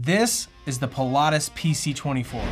This is the Pilatus PC-24.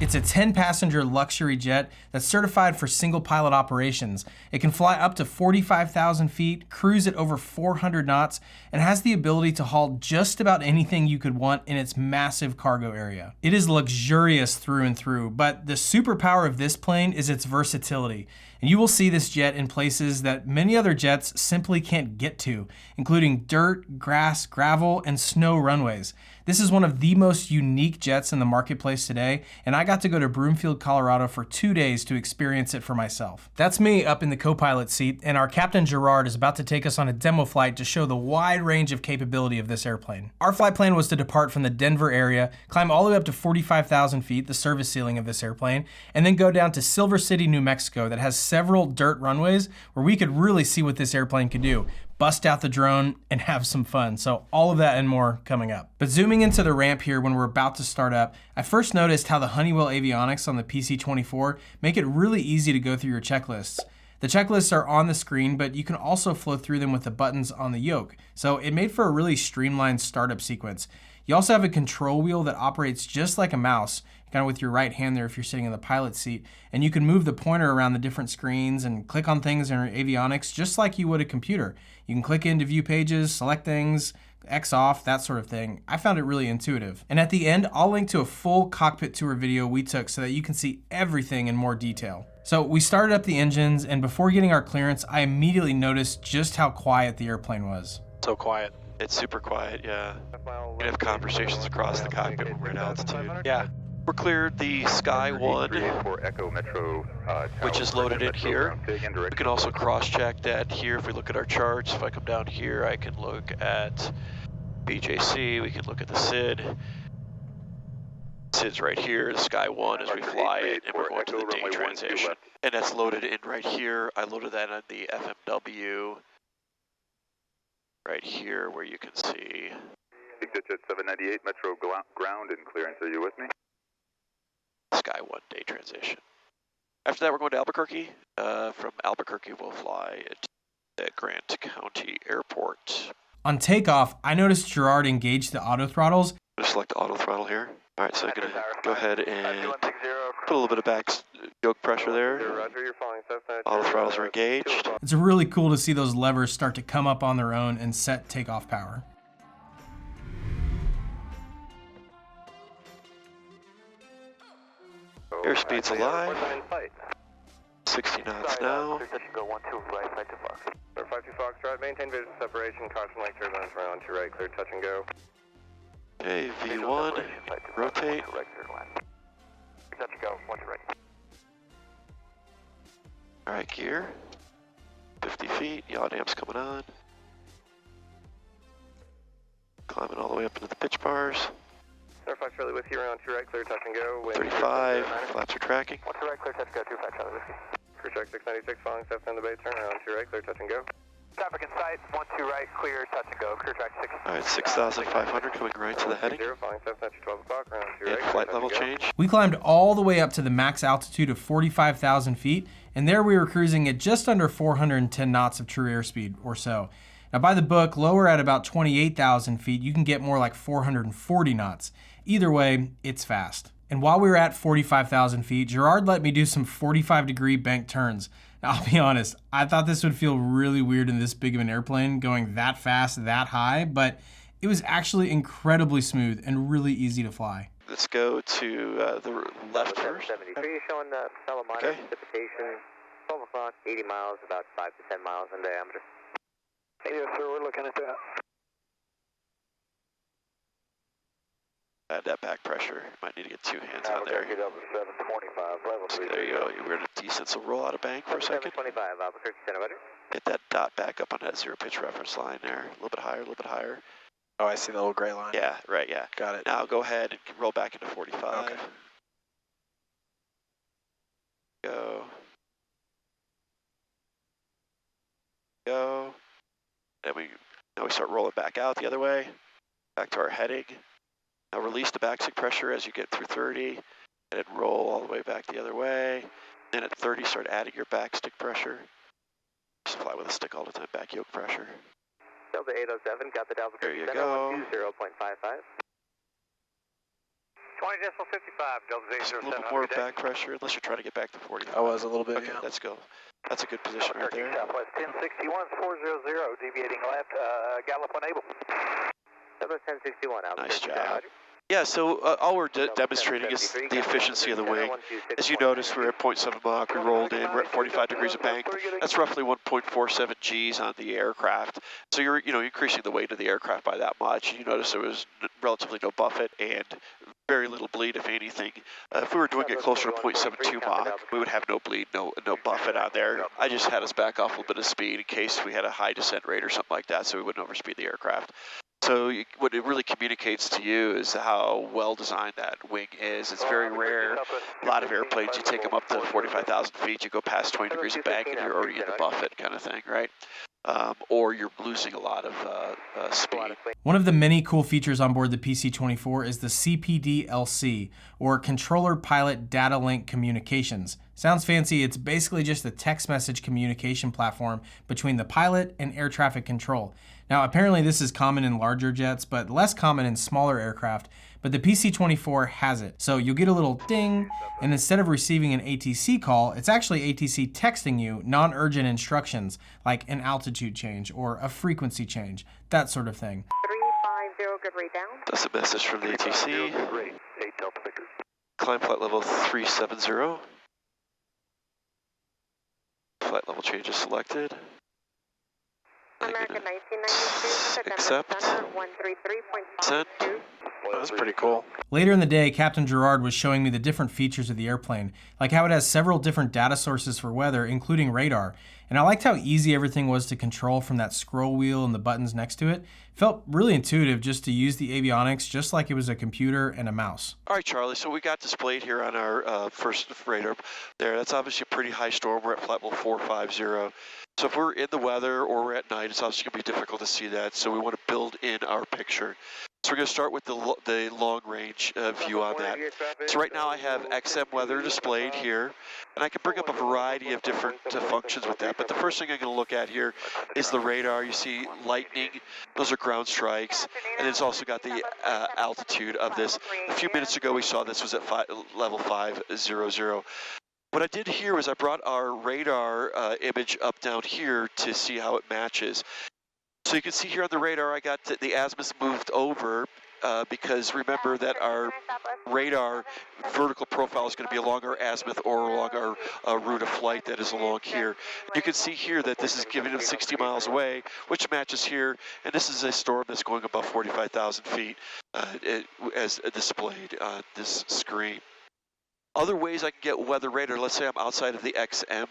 It's a 10-passenger luxury jet that's certified for single pilot operations. It can fly up to 45,000 feet, cruise at over 400 knots, and has the ability to haul just about anything you could want in its massive cargo area. It is luxurious through and through, but the superpower of this plane is its versatility. And you will see this jet in places that many other jets simply can't get to, including dirt, grass, gravel, and snow runways. This is one of the most unique jets in the marketplace today, and I got to go to Broomfield, Colorado for 2 days to experience it for myself. That's me up in the co-pilot seat, and our Captain Gerard is about to take us on a demo flight to show the wide range of capability of this airplane. Our flight plan was to depart from the Denver area, climb all the way up to 45,000 feet, the service ceiling of this airplane, and then go down to Silver City, New Mexico that has several dirt runways where we could really see what this airplane could do. Bust out the drone and have some fun. So all of that and more coming up. But zooming into the ramp here when we're about to start up, I first noticed how the Honeywell Avionics on the PC-24 make it really easy to go through your checklists. The checklists are on the screen, but you can also flow through them with the buttons on the yoke. So it made for a really streamlined startup sequence. You also have a control wheel that operates just like a mouse, kind of with your right hand there if you're sitting in the pilot seat, and you can move the pointer around the different screens and click on things in your avionics just like you would a computer. You can click in to view pages, select things, X off, that sort of thing. I found it really intuitive. And at the end, I'll link to a full cockpit tour video we took so that you can see everything in more detail. So we started up the engines, and before getting our clearance, I immediately noticed just how quiet the airplane was. So quiet. It's super quiet, yeah. You can have conversations across the cockpit when we're at altitude. Yeah. We're cleared the Sky 1, which is loaded in here. We can also cross-check that here if we look at our charts. If I come down here, I can look at BJC, we can look at the SID. SID's right here, the Sky 1 as we fly it, and we're going to the day transition. And that's loaded in right here. I loaded that on the FMW right here where you can see. Jet 798, Metro ground and clearance, are you with me? Sky 1 day transition. After that, we're going to Albuquerque. From Albuquerque, we'll fly at Grant County Airport. On takeoff, I noticed Gerard engaged the auto throttles. Just select auto throttle here. All right, so I'm going to go ahead and put a little bit of back yoke pressure there. Auto throttles are engaged. It's really cool to see those levers start to come up on their own and set takeoff power. Airspeed's alive. 60 knots now. 52 Foxtrot, maintain vision separation, caution light turbulence around to right, clear touch and go. Okay, V1, rotate. Touch and go, 1 to right. Alright, gear. 50 feet, yaw dam's coming on. Climbing all the way up into the pitch bars. Fox Charlie with you around to right, clear touch and go. 35, flaps are tracking. 1 to right, clear touch go, 2 Fox Charlie with you. Crew check 696, following steps on the bay, turn around to right, clear touch and go. Traffic in sight, 1 to right, clear touch and go, crew track 6. Alright, 6,500 coming right to the heading. 0, following steps at 12 o'clock, around to right. And flight level change. We climbed all the way up to the max altitude of 45,000 feet, and there we were cruising at just under 410 knots of true airspeed or so. Now by the book, lower at about 28,000 feet, you can get more like 440 knots. Either way, it's fast. And while we were at 45,000 feet, Gerard let me do some 45-degree bank turns. Now, I'll be honest, I thought this would feel really weird in this big of an airplane going that fast, that high, but it was actually incredibly smooth and really easy to fly. Let's go to the left first. 73 showing the minor precipitation, 12 o'clock, 80 miles, about 5 to 10 miles in diameter. Yes, sir, we're looking at that. Add that back pressure. Might need to get 2 hands on there. Get up to 725, level 3. So there you go. We're at a decent, so roll out of bank for a second. 725, Albuquerque Center, weather. Get that dot back up on that 0 pitch reference line there. A little bit higher, a little bit higher. Oh, I see the little gray line. Yeah, right, yeah. Got it. Now go ahead and roll back into 45. Okay. Go. go. And now we start rolling back out the other way, back to our heading. Now release the backstick pressure as you get through 30, and then roll all the way back the other way. Then at 30, start adding your backstick pressure. Just fly with a stick all the time, back yoke pressure. Delta 807, got the Delta There you 57, go. 120.55. 20.55, Delta Just a 807. little bit more back pressure, unless you're trying to get back to 45. I was a little bit, Okay, yeah. let's go. That's a good position right there. Southwest 1061, 400, deviating left, gallop unable. Delta 1061, Alpha. Nice job. Yeah, so all we're demonstrating is the efficiency of the wing. As you notice, we're at 0.7 Mach, we rolled in, we're at 45 degrees of bank. That's roughly 1.47 Gs on the aircraft. So you're increasing the weight of the aircraft by that much. You notice there was relatively no buffet and very little bleed, if anything. If we were doing it closer to 0.72 Mach, we would have no bleed, no buffet on there. I just had us back off a little bit of speed in case we had a high descent rate or something like that, so we wouldn't overspeed the aircraft. So what it really communicates to you is how well designed that wing is. It's very rare. A lot of airplanes, you take them up to 45,000 feet, you go past 20 degrees of bank, and you're already in the buffet kind of thing, right? Or you're losing a lot of speed. One of the many cool features on board the PC-24 is the CPD-LC, or Controller Pilot Data Link Communications. Sounds fancy, it's basically just a text message communication platform between the pilot and air traffic control. Now, apparently this is common in larger jets, but less common in smaller aircraft, but the PC-24 has it. So you'll get a little ding, and instead of receiving an ATC call, it's actually ATC texting you non-urgent instructions, like an altitude change or a frequency change, that sort of thing. 350, good rate down. That's a message from the ATC. Climb flight level 370. Flight level change is selected. American 1992, Accept. Center Send. 133.52. That's pretty cool. Later in the day, Captain Gerard was showing me the different features of the airplane, like how it has several different data sources for weather, including radar. And I liked how easy everything was to control from that scroll wheel and the buttons next to it. Felt really intuitive just to use the avionics just like it was a computer and a mouse. All right, Charlie, so we got displayed here on our first radar there. That's obviously a pretty high storm. We're at flight level 450. So if we're in the weather or we're at night, it's obviously going to be difficult to see that. So we want to build in our picture. So we're going to start with the long range view on that. So right now I have XM weather displayed here, and I can bring up a variety of different functions with that. But the first thing I'm going to look at here is the radar. You see lightning, those are ground strikes, and it's also got the altitude of this. A few minutes ago we saw this was at level 500. What I did here was I brought our radar image up down here to see how it matches. So you can see here on the radar, I got the azimuth moved over because remember that our radar vertical profile is going to be along our azimuth or along our route of flight that is along here. You can see here that this is giving us 60 miles away, which matches here, and this is a storm that's going above 45,000 feet as displayed on this screen. Other ways I can get weather radar, let's say I'm outside of the XM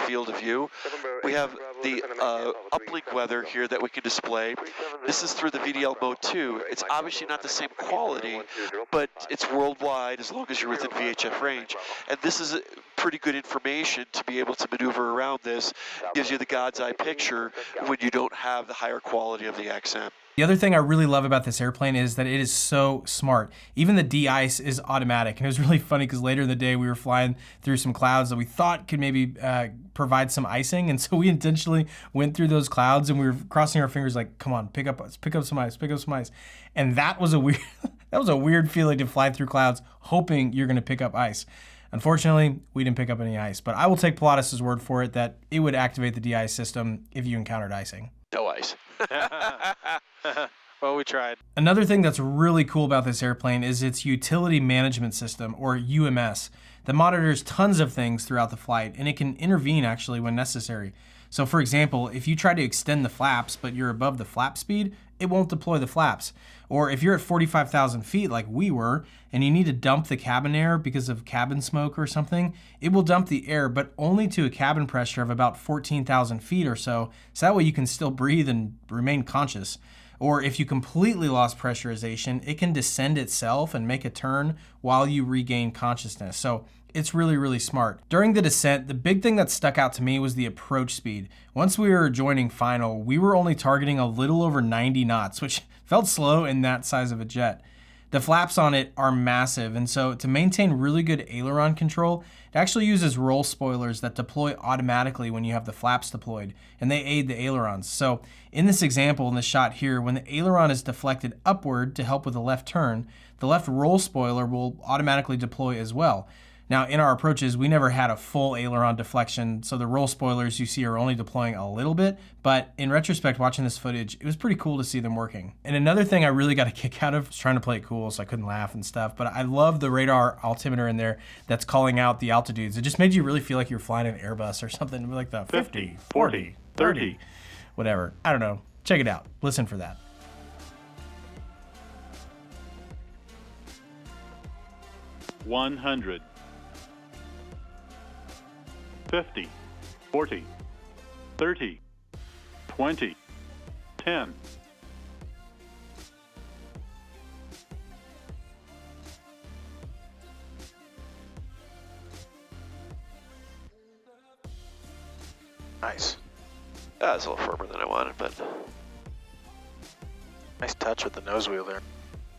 field of view. We have the uplink weather here that we can display. This is through the VDL mode 2. It's obviously not the same quality, but it's worldwide as long as you're within VHF range. And this is pretty good information to be able to maneuver around this. Gives you the God's eye picture when you don't have the higher quality of the XM. The other thing I really love about this airplane is that it is so smart. Even the de-ice is automatic. And it was really funny because later in the day we were flying through some clouds that we thought could maybe provide some icing. And so we intentionally went through those clouds and we were crossing our fingers like, come on, pick up some ice. And that was a weird feeling to fly through clouds hoping you're going to pick up ice. Unfortunately, we didn't pick up any ice, but I will take Pilatus' word for it that it would activate the de-ice system if you encountered icing. No ice. Well, we tried. Another thing that's really cool about this airplane is its utility management system, or UMS, that monitors tons of things throughout the flight, and it can intervene actually when necessary. So for example, if you try to extend the flaps, but you're above the flap speed, it won't deploy the flaps. Or if you're at 45,000 feet like we were, and you need to dump the cabin air because of cabin smoke or something, it will dump the air, but only to a cabin pressure of about 14,000 feet or so that way you can still breathe and remain conscious. Or if you completely lost pressurization, it can descend itself and make a turn while you regain consciousness. So it's really, really smart. During the descent, the big thing that stuck out to me was the approach speed. Once we were joining final, we were only targeting a little over 90 knots, which felt slow in that size of a jet. The flaps on it are massive, and so to maintain really good aileron control, it actually uses roll spoilers that deploy automatically when you have the flaps deployed, and they aid the ailerons. So in this example, in this shot here, when the aileron is deflected upward to help with the left turn, the left roll spoiler will automatically deploy as well. Now, in our approaches, we never had a full aileron deflection, so the roll spoilers you see are only deploying a little bit, but in retrospect, watching this footage, it was pretty cool to see them working. And another thing I really got a kick out of was trying to play it cool, so I couldn't laugh and stuff, but I love the radar altimeter in there that's calling out the altitudes. It just made you really feel like you were flying an Airbus or something, like the 50, 40, 30, whatever. I don't know. Check it out. Listen for that. 100. 50, 40, 30, 20, 10. Nice. That was a little firmer than I wanted, but Nice touch with the nose wheel there.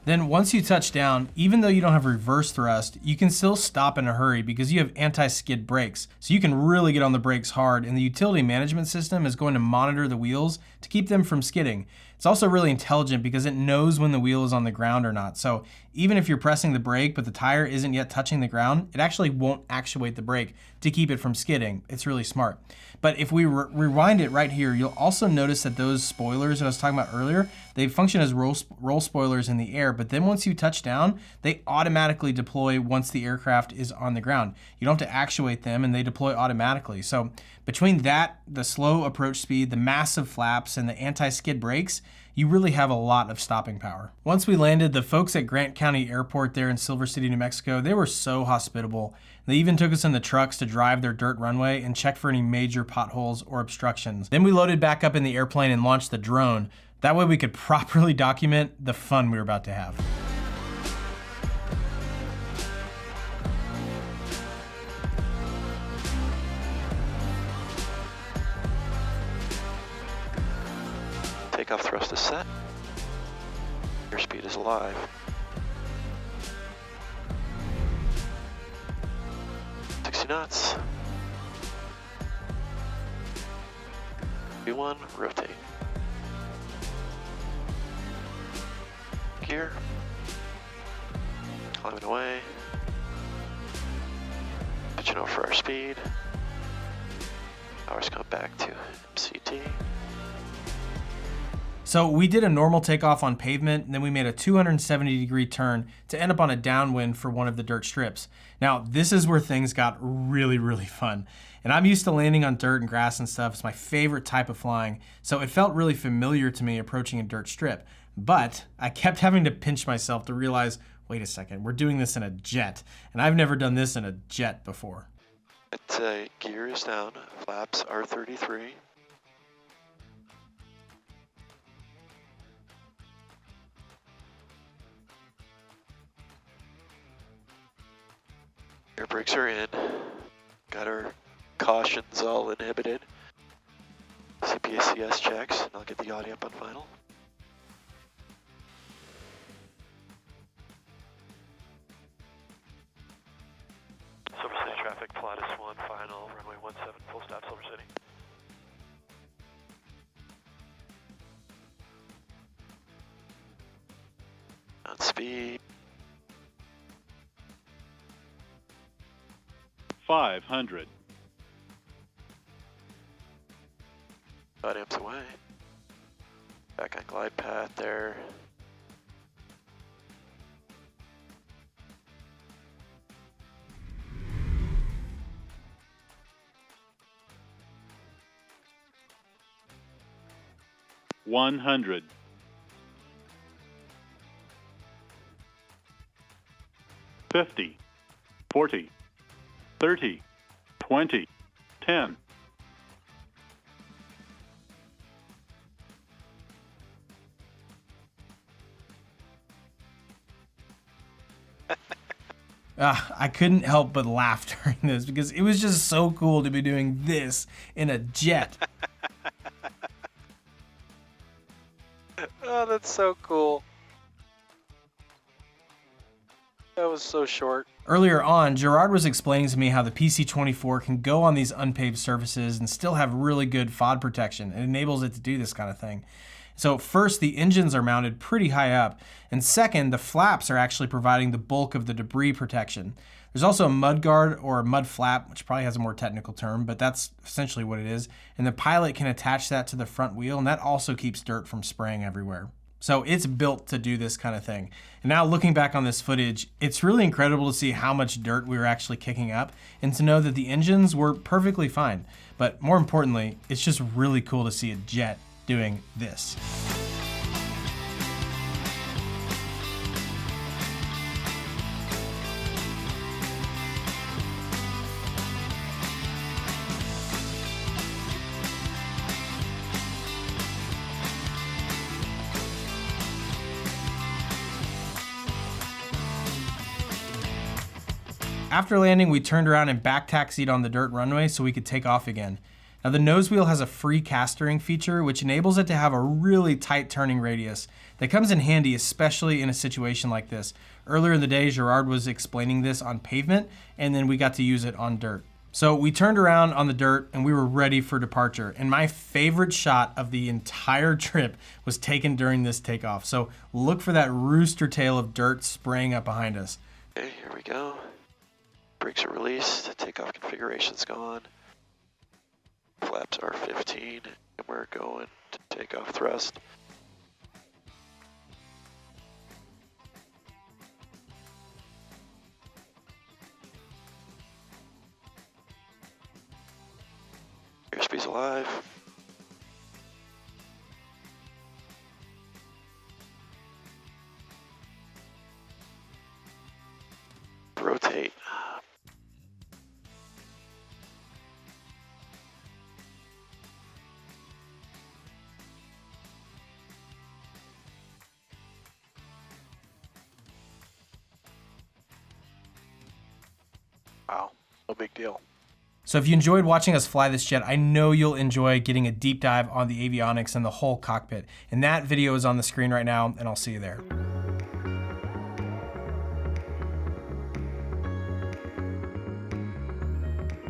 Then once you touch down, even though you don't have reverse thrust, you can still stop in a hurry because you have anti-skid brakes. So you can really get on the brakes hard, and the utility management system is going to monitor the wheels to keep them from skidding. It's also really intelligent because it knows when the wheel is on the ground or not. So even if you're pressing the brake but the tire isn't yet touching the ground, it actually won't actuate the brake to keep it from skidding. It's really smart. But if we rewind it right here, you'll also notice that those spoilers that I was talking about earlier, they function as roll spoilers in the air, but then once you touch down, they automatically deploy once the aircraft is on the ground. You don't have to actuate them, and they deploy automatically. So between that, the slow approach speed, the massive flaps, and the anti-skid brakes, you really have a lot of stopping power. Once we landed, the folks at Grant County Airport there in Silver City, New Mexico, they were so hospitable. They even took us in the trucks to drive their dirt runway and check for any major potholes or obstructions. Then we loaded back up in the airplane and launched the drone. That way we could properly document the fun we were about to have. Takeoff thrust is set. Airspeed is alive. Knots. V1, rotate. Gear. Climbing away. Pitching over for our speed. Power's going back to MCT. So we did a normal takeoff on pavement, and then we made a 270-degree turn to end up on a downwind for one of the dirt strips. Now, this is where things got really, really fun. And I'm used to landing on dirt and grass and stuff. It's my favorite type of flying, so it felt really familiar to me approaching a dirt strip. But I kept having to pinch myself to realize, wait a second, we're doing this in a jet, and I've never done this in a jet before. Gear is down, flaps are 33. Air brakes are in. Got our cautions all inhibited. CPACS checks, and I'll get the audio up on final. Silver City traffic, Pilatus 1, final, runway 17, full stop, Silver City. On speed. 500. About amps away. Back on glide path there. $100. 50, 40, 30, 20, 10. I couldn't help but laugh during this because it was just so cool to be doing this in a jet. Oh, that's so cool. That was so short. Earlier on, Gerard was explaining to me how the PC-24 can go on these unpaved surfaces and still have really good FOD protection. It enables it to do this kind of thing. So first, the engines are mounted pretty high up, and second, the flaps are actually providing the bulk of the debris protection. There's also a mud guard or a mud flap, which probably has a more technical term, but that's essentially what it is. And the pilot can attach that to the front wheel, and that also keeps dirt from spraying everywhere. So it's built to do this kind of thing. And now looking back on this footage, it's really incredible to see how much dirt we were actually kicking up and to know that the engines were perfectly fine. But more importantly, it's just really cool to see a jet doing this. After landing, we turned around and back taxied on the dirt runway so we could take off again. Now the nose wheel has a free castering feature which enables it to have a really tight turning radius that comes in handy, especially in a situation like this. Earlier in the day, Gerard was explaining this on pavement, and then we got to use it on dirt. So we turned around on the dirt and we were ready for departure. And my favorite shot of the entire trip was taken during this takeoff. So look for that rooster tail of dirt spraying up behind us. Okay, here we go. Brakes are released, takeoff configuration's gone. Flaps are 15, and we're going to take off thrust. Airspeed's alive. Rotate. Wow, no big deal. So if you enjoyed watching us fly this jet, I know you'll enjoy getting a deep dive on the avionics and the whole cockpit. And that video is on the screen right now, and I'll see you there.